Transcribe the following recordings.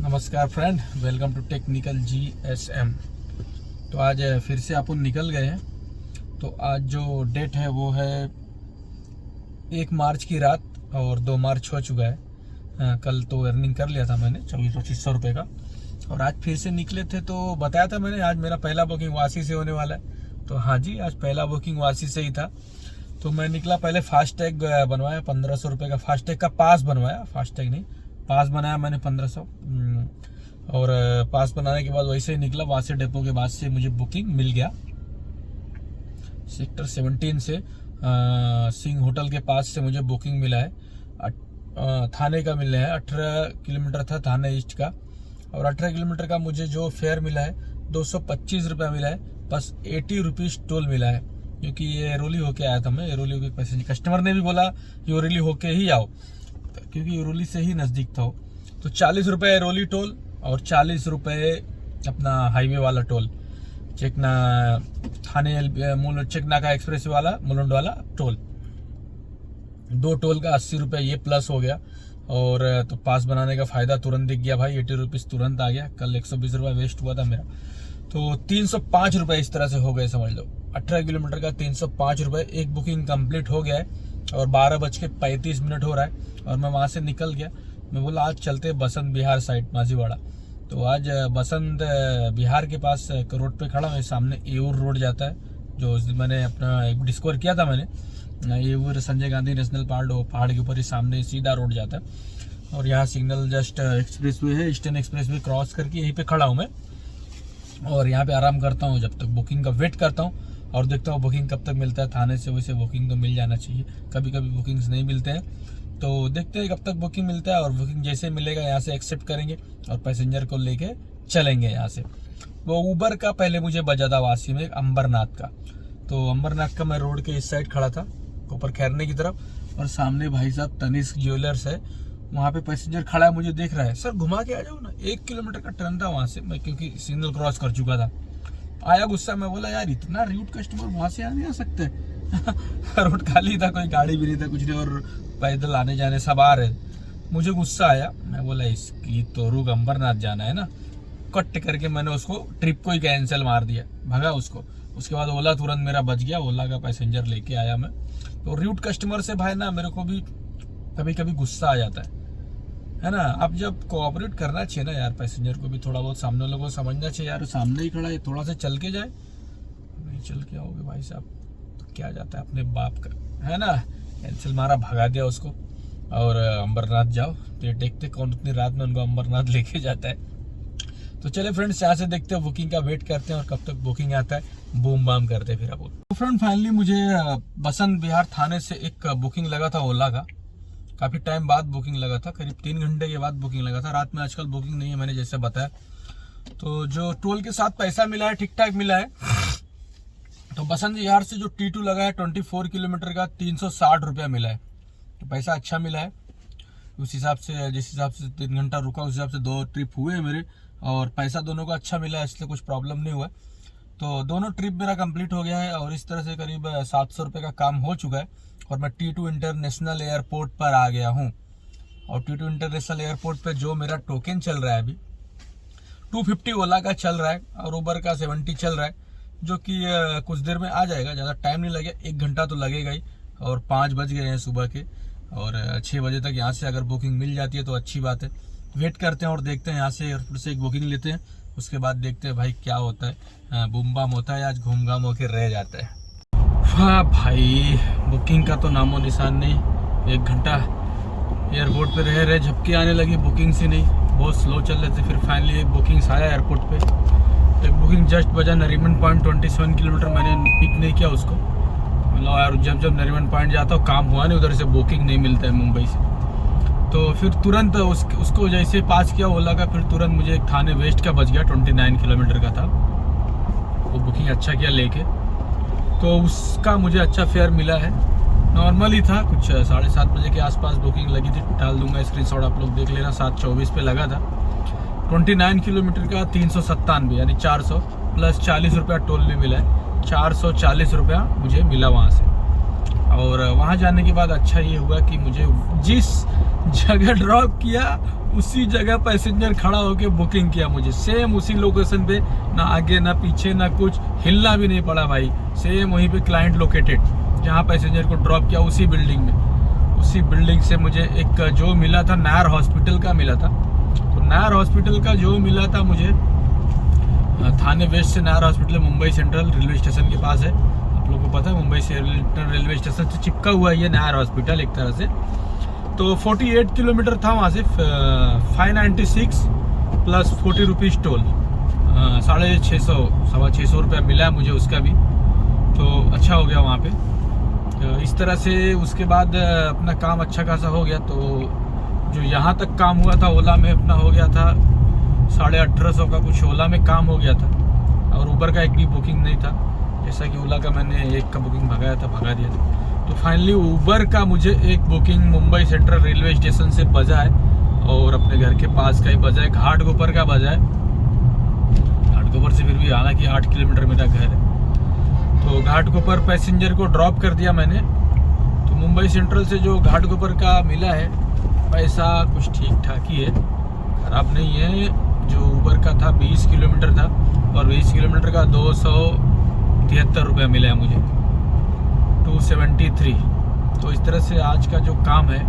नमस्कार friend, welcome to technical GSM। तो आज फिर से अपन निकल गए हैं। तो आज जो डेट है वो है 1 मार्च की रात और 2 मार्च हो चुका है। कल तो अर्निंग कर लिया था मैंने 2400-2500 रुपये का, और आज फिर से निकले थे। तो बताया था मैंने आज मेरा पहला बुकिंग वासी से होने वाला है। तो हाँ जी, आज पहला बुकिंग वासी से ही था। तो मैं निकला, पहले फास्टैग बनवाया 1500 रुपये का, फास्टैग का पास बनवाया, फास्टैग नहीं पास बनाया मैंने 1500। और पास बनाने के बाद वैसे ही निकला। वासी डेपो के बाद से मुझे बुकिंग मिल गया सेक्टर 17 से, सिंह होटल के पास से मुझे बुकिंग मिला है। थाने का मिला है, 18 किलोमीटर था थाने ईस्ट का, और 18 किलोमीटर का मुझे जो फेयर मिला है 225 रुपये मिला है। बस 80 रुपीज़ टोल मिला है, क्योंकि ये एरोली होके आया था मैं। एरोली होके पैसेंजर कस्टमर ने भी बोला एरोली होके ही आओ, क्योंकि एरोली से ही नज़दीक था। तो 40 रुपये एरोली टोल और 40 रुपये अपना हाईवे वाला टोल, चेकना थाने चेकना का एक्सप्रेस वाला मुलुंड वाला टोल, दो टोल का 80 रुपये ये प्लस हो गया। और तो पास बनाने का फ़ायदा तुरंत दिख गया भाई, 80 रुपीज़ तुरंत आ गया। कल 120 रुपये वेस्ट हुआ था मेरा, तो 305 रुपये इस तरह से हो गए, समझ लो 18 किलोमीटर का 305 रुपये। एक बुकिंग कंप्लीट हो गया है और 12:35 हो रहा है, और मैं वहाँ से निकल गया। मैं बोला आज चलते बसंत बिहार साइड माझीवाड़ा। तो आज बसंत बिहार के पास रोड पे खड़ा हूँ। सामने एऊर रोड जाता है, जो उस दिन मैंने अपना एक डिस्कवर किया था मैंने। एऊर संजय गांधी नेशनल पार्क, पहाड़ के ऊपर ही सामने सीधा रोड जाता है। और यहाँ सिग्नल जस्ट एक्सप्रेसवे है, ईस्टर्न एक्सप्रेसवे क्रॉस करके यहीं पे खड़ा हूँ मैं। और यहाँ पे आराम करता हूँ जब तक बुकिंग का वेट करता हूँ, और देखता हूँ बुकिंग कब तक मिलता है। थाने से वैसे बुकिंग तो मिल जाना चाहिए, कभी कभी बुकिंग्स नहीं मिलते हैं। तो देखते हैं कब तक बुकिंग मिलता है, और बुकिंग जैसे मिलेगा यहाँ से एक्सेप्ट करेंगे और पैसेंजर को लेके चलेंगे यहाँ से। वो ऊबर का पहले मुझे बजा था वासी में, अंबरनाथ का। तो अंबरनाथ का मैं रोड के इस साइड खड़ा था, ऊपर खैरने की तरफ, और सामने भाई साहब तनिष्क ज्वेलर्स है, वहाँ पे पैसेंजर खड़ा है, मुझे देख रहा है। सर घुमा के आ जाओ ना, 1 किलोमीटर का टर्न था वहाँ से, मैं क्योंकि सिग्नल क्रॉस कर चुका था। आया गुस्सा, मैं बोला यार इतना रूड कस्टमर वहाँ से आ नहीं आ सकते। रोड खाली था, कोई गाड़ी भी नहीं था, कुछ नहीं, और पैदल आने जाने सब आ रहे। मुझे गुस्सा आया, मैं बोला इसकी तो रुक, अंबरनाथ जाना है ना। कट करके मैंने उसको ट्रिप को ही कैंसिल मार दिया, भगा उसको। उसके बाद ओला तुरंत मेरा बच गया, ओला का पैसेंजर लेके आया मैं। तो रूड कस्टमर से भाई ना मेरे को भी कभी कभी गुस्सा आ जाता है ना। अब जब कोऑपरेट करना चाहिए ना यार, पैसेंजर को भी थोड़ा बहुत, सामने लोगों को समझना चाहिए यार, सामने ही खड़ा है, थोड़ा सा चल के जाए। नहीं चल के आओगे भाई साहब तो क्या जाता है अपने बाप का, है ना। कैंसिल मारा, भगा दिया उसको, और अंबरनाथ जाओ। तो ये देखते कौन उतनी रात में उनको अंबरनाथ लेके जाता है। तो चले फ्रेंड्स, यहाँ से देखते हैं, बुकिंग का वेट करते हैं, और कब तक बुकिंग आता है बूम बाम करते हैं फिर अपन। तो फ्रेंड फाइनली मुझे बसंत बिहार थाने से एक बुकिंग लगा था ओला का। काफ़ी टाइम बाद बुकिंग लगा था, करीब 3 घंटे के बाद बुकिंग लगा था। रात में आजकल बुकिंग नहीं है, मैंने जैसे बताया। तो जो टोल के साथ पैसा मिला है ठीक ठाक मिला है। तो बसंत बिहार से जो T2 लगा है 24 किलोमीटर का 360 रुपया मिला है। तो पैसा अच्छा मिला है उस हिसाब से, जिस हिसाब से 3 घंटा रुका उस हिसाब से 2 ट्रिप हुए मेरे, और पैसा दोनों का अच्छा मिला है, इसलिए कुछ प्रॉब्लम नहीं हुआ। तो दोनों ट्रिप मेरा कंप्लीट हो गया है, और इस तरह से करीब 700 रुपये का काम हो चुका है। और मैं T2 इंटरनेशनल एयरपोर्ट पर आ गया हूँ। और T2 इंटरनेशनल एयरपोर्ट पे जो मेरा टोकन चल रहा है अभी 250 ओला का चल रहा है, और उबर का 70 चल रहा है, जो कि कुछ देर में आ जाएगा। ज़्यादा टाइम नहीं लगेगा, 1 घंटा तो लगेगा ही। और 5 बज गए हैं सुबह के, और 6 बजे तक यहाँ से अगर बुकिंग मिल जाती है तो अच्छी बात है। वेट करते हैं और देखते हैं, यहाँ से एयरपोर्ट से एक बुकिंग लेते हैं, उसके बाद देखते हैं भाई क्या होता है। बूम बाम होता है, आज घूम घाम होके रह जाता है। हाँ भाई, बुकिंग का तो नामो निशान नहीं। 1 घंटा एयरपोर्ट पे रहे झपकी आने लगी, बुकिंग से नहीं, बहुत स्लो चल रहे थे। फिर फाइनली एक बुकिंग आया एयरपोर्ट पे। एक बुकिंग जस्ट बजा नरीमन पॉइंट, 27 किलोमीटर, मैंने पिक नहीं किया उसको। मतलब यार जब नरीमन पॉइंट जाता हूँ काम हुआ नहीं, उधर से बुकिंग नहीं मिलता है मुंबई से। तो फिर तुरंत उसको जैसे पास किया ओला का, फिर तुरंत मुझे एक थाने वेस्ट का बच गया, 29 किलोमीटर का था। वो बुकिंग अच्छा किया लेके, तो उसका मुझे अच्छा फेयर मिला है। नॉर्मल ही था, कुछ 7:30 बजे के आसपास बुकिंग लगी थी। डाल दूंगा स्क्रीनशॉट, आप लोग देख लेना। 7:24 पे लगा था। 29 किलोमीटर का 397, यानी 400 प्लस 40 रुपया टोल भी मिला है। 440 रुपया मुझे मिला वहाँ से। और वहाँ जाने के बाद अच्छा ये हुआ कि मुझे जिस जगह ड्रॉप किया उसी जगह पैसेंजर खड़ा होके बुकिंग किया मुझे, सेम उसी लोकेशन पे, ना आगे ना पीछे ना कुछ, हिलना भी नहीं पड़ा भाई। सेम वहीं पे क्लाइंट लोकेटेड, जहाँ पैसेंजर को ड्रॉप किया उसी बिल्डिंग में। उसी बिल्डिंग से मुझे एक जो मिला था नायर हॉस्पिटल का मिला था। तो नायर हॉस्पिटल का जो मिला था मुझे, थाने वेस्ट से Nair hospital Mumbai central railway station के पास है। आप लोगों को पता है मुंबई सेंट्रल रेलवे स्टेशन से चिपका हुआ है ये नायर हॉस्पिटल एक तरह से। तो 48 किलोमीटर था वहाँ से, 596 प्लस 40 रुपीज़ टोल, 650 रुपया मिला है मुझे उसका भी। तो अच्छा हो गया वहाँ पे। तो इस तरह से उसके बाद अपना काम अच्छा खासा हो गया। तो जो यहाँ तक काम हुआ था ओला में अपना हो गया था 1850 का कुछ ओला में काम हो गया था, और ऊबर का एक भी बुकिंग नहीं था। जैसा कि ओला का मैंने एक का बुकिंग भगा दिया था। तो फाइनली ऊबर का मुझे एक booking Mumbai central railway station से बजा है, और अपने घर के पास का ही बजा है, घाटकोपर का बजा है। घाटकोपर से फिर भी हालांकि 8 किलोमीटर मेरा घर है। तो घाटकोपर पैसेंजर को ड्रॉप कर दिया मैंने। तो मुंबई सेंट्रल से जो घाटकोपर का मिला है पैसा कुछ ठीक ठाक ही है, ख़राब नहीं है। जो ऊबर का था 20 किलोमीटर था, और 20 किलोमीटर का 273 रुपये मिला है मुझे, 273। तो इस तरह से आज का जो काम है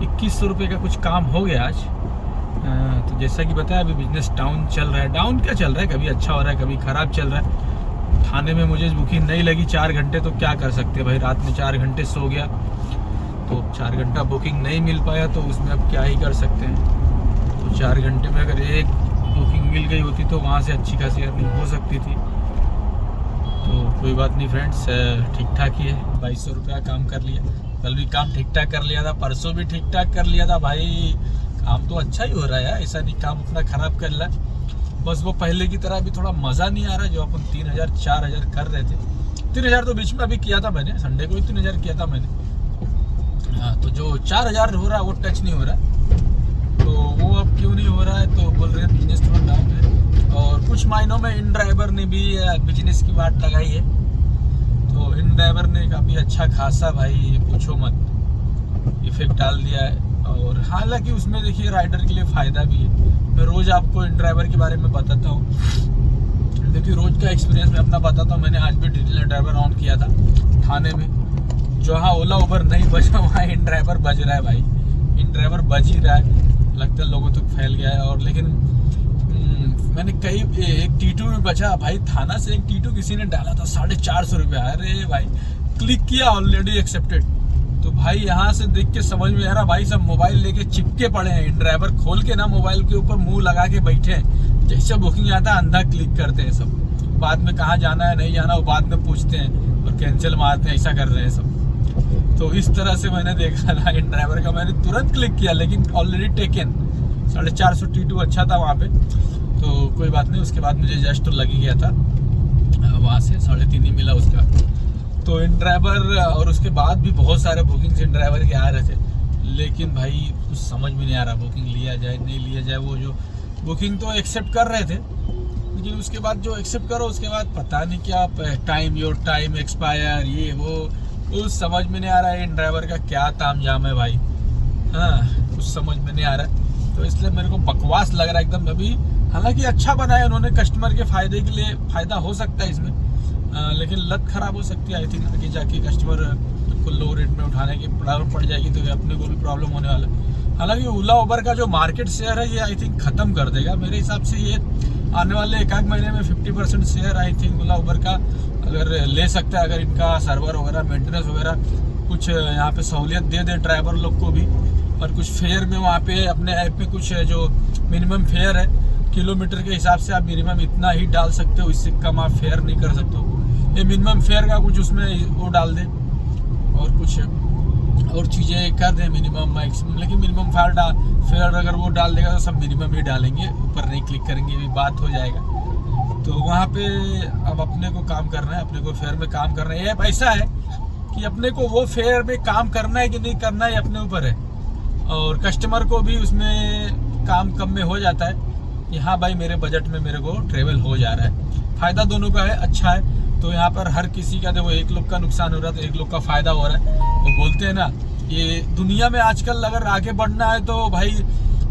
2100 रुपये का कुछ काम हो गया आज। तो जैसा कि बताया अभी बिजनेस डाउन चल रहा है। डाउन क्या चल रहा है, कभी अच्छा हो रहा है कभी ख़राब चल रहा है। थाने में मुझे बुकिंग नहीं लगी 4 घंटे, तो क्या कर सकते भाई, रात में 4 घंटे सो गया तो 4 घंटा बुकिंग नहीं मिल पाया, तो उसमें अब क्या ही कर सकते हैं। तो 4 घंटे में अगर एक बुकिंग मिल गई होती तो वहाँ से अच्छी खासी अर्निंग हो सकती थी। तो कोई बात नहीं फ्रेंड्स, ठीक ठाक ही है। 2200 रुपया काम कर लिया, कल भी काम ठीक ठाक कर लिया था, परसों भी ठीक ठाक कर लिया था भाई। काम तो अच्छा ही हो रहा है यार, ऐसा नहीं काम अपना ख़राब कर रहा है। बस वो पहले की तरह अभी थोड़ा मज़ा नहीं आ रहा जो अपन 3000 4000 कर रहे थे। 3000 तो बीच में अभी किया था मैंने, संडे को ही 3000 किया था मैंने। हाँ, तो जो 4000 हो रहा है वो टच नहीं हो रहा। तो वो अब क्यों नहीं हो रहा है, तो बोल रहे हैं बिजनेस थोड़ा डाउन है, और कुछ महीनों में इन ड्राइवर ने भी बिजनेस की बात लगाई है। तो इन ड्राइवर ने काफ़ी अच्छा खासा भाई पूछो मत इफेक्ट डाल दिया है। और हालांकि उसमें देखिए राइडर के लिए फ़ायदा भी है। मैं रोज़ आपको इन ड्राइवर के बारे में बताता हूँ, देखिए रोज़ का एक्सपीरियंस मैं अपना बताता हूँ। मैंने आज भी डिजिटल ड्राइवर ऑन किया था थाने में, जहाँ ओला उबर नहीं बजा वहाँ इन ड्राइवर बज रहा है भाई। इन ड्राइवर बज ही रहा है, लगता है लोगों तक फैल गया है। और लेकिन मैंने कई एक टीटू में बचा भाई, थाना से एक टीटू किसी ने डाला था 450 रुपया। अरे भाई क्लिक किया, ऑलरेडी एक्सेप्टेड। तो भाई यहाँ से देख के समझ में आ रहा भाई सब मोबाइल लेके चिपके पड़े हैं। इन ड्राइवर खोल के ना मोबाइल के ऊपर मुंह लगा के बैठे हैं, जैसे बुकिंग आता है अंधा क्लिक करते हैं सब। बाद में कहाँ जाना है नहीं जाना वो बाद में पूछते हैं और कैंसिल मारते हैं, ऐसा कर रहे हैं सब। तो इस तरह से मैंने देखा था इन ड्राइवर का, मैंने तुरंत क्लिक किया लेकिन ऑलरेडी टेकन। 450 टीटू अच्छा था वहाँ पे, तो कोई बात नहीं। उसके बाद मुझे जस्ट तो लग ही गया था वहाँ से, 3.5 ही मिला उसका। तो इन ड्राइवर और उसके बाद भी बहुत सारे बुकिंग्स इन ड्राइवर के आ रहे थे, लेकिन भाई कुछ समझ में नहीं आ रहा बुकिंग लिया जाए नहीं लिया जाए। वो जो बुकिंग तो एक्सेप्ट कर रहे थे, लेकिन उसके बाद जो एक्सेप्ट करो उसके बाद पता नहीं क्या टाइम योर टाइम एक्सपायर ये वो समझ में नहीं आ रहा है इन ड्राइवर का क्या ताम जाम है भाई। हाँ, कुछ समझ में नहीं आ रहा है, तो इसलिए मेरे को बकवास लग रहा है एकदम। अभी हालांकि अच्छा बनाया उन्होंने, कस्टमर के फायदे के लिए फ़ायदा हो सकता है इसमें, लेकिन लत ख़राब हो सकती है। आई थिंक आगे जाके कस्टमर को लो रेट में उठाने की प्रॉब्लम पड़ जाएगी, तो अपने को भी प्रॉब्लम होने वाला है। हालांकि ओला उबर का जो मार्केट शेयर है ये आई थिंक ख़त्म कर देगा मेरे हिसाब से। ये आने वाले 1 महीने में 50% शेयर आई थिंक ओला उबर का अगर ले सकता है, अगर इनका सर्वर वगैरह मेंटेनेंस वगैरह कुछ यहाँ पे सहूलियत दे दे ड्राइवर लोग को भी, और कुछ फेयर में वहाँ पे अपने ऐप में कुछ जो मिनिमम फेयर है किलोमीटर के हिसाब से आप मिनिमम इतना ही डाल सकते हो, इससे कम आप फेयर नहीं कर सकते हो। ये मिनिमम फेयर का कुछ उसमें वो डाल दे और कुछ और चीज़ें कर दें मिनिमम मैक्सिमम, लेकिन मिनिमम फेयर अगर वो डाल देगा तो सब मिनिमम ही डालेंगे, ऊपर नहीं क्लिक करेंगे, भी बात हो जाएगा। तो वहाँ पे अब अपने को काम करना है, अपने को फेयर में काम करना है। ये ऐसा है कि अपने को वो फेयर में काम करना है कि नहीं करना है अपने ऊपर है, और कस्टमर को भी उसमें काम कम में हो जाता है कि हाँ भाई मेरे बजट में मेरे को ट्रेवल हो जा रहा है। फ़ायदा दोनों का है, अच्छा है। तो यहाँ पर हर किसी का देखो, एक लोग का नुकसान हो रहा है तो एक लोग का फ़ायदा हो रहा है। वो बोलते हैं ना ये दुनिया में आजकल अगर आगे बढ़ना है तो भाई,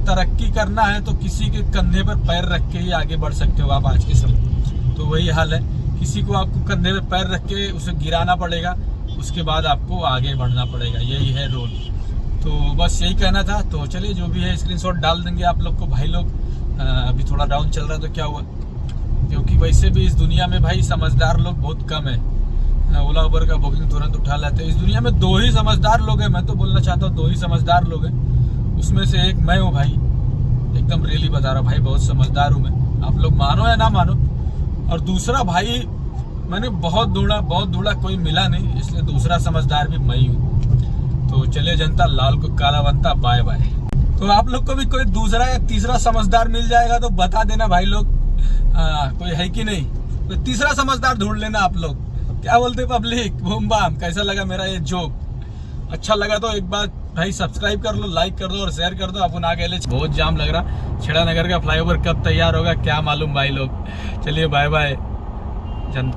तरक्की करना है तो किसी के कंधे पर पैर रख के ही आगे बढ़ सकते हो आप आज के समय। तो वही हाल है, किसी को आपको कंधे पे पैर रख के उसे गिराना पड़ेगा, उसके बाद आपको आगे बढ़ना पड़ेगा, यही है रोल। तो बस यही कहना था। तो चलिए, जो भी है स्क्रीनशॉट डाल देंगे आप लोग को भाई लोग। अभी थोड़ा डाउन चल रहा है तो क्या हुआ, क्योंकि वैसे भी इस दुनिया में भाई समझदार लोग बहुत कम है। ओला उबर का बुकिंग तुरंत उठा लेते हैं। इस दुनिया में 2 ही समझदार लोग हैं, मैं तो बोलना चाहता हूँ 2 ही समझदार लोग हैं, उसमें से एक मैं हूँ भाई। एकदम रियली बता रहा हूँ भाई, बहुत समझदार हूँ मैं, आप लोग मानो या ना मानो। और दूसरा भाई, मैंने बहुत ढूंढा कोई मिला नहीं, इसलिए दूसरा समझदार भी मैं ही हूँ। तो चलिए जनता, लाल को काला बनता, बाय बाय। तो आप लोग को भी कोई दूसरा या तीसरा समझदार मिल जाएगा तो बता देना भाई लोग, कोई है कि नहीं, तो तीसरा समझदार ढूंढ लेना आप लोग। क्या बोलते पब्लिक, बूम बाम। कैसा लगा मेरा ये जोक? अच्छा लगा तो एक बार भाई सब्सक्राइब कर लो, लाइक कर दो और शेयर कर दो। अपन आगे ले, बहुत जाम लग रहा। छेड़ा नगर का फ्लाईओवर कब तैयार होगा क्या मालूम भाई लोग। चलिए बाय बाय जनता।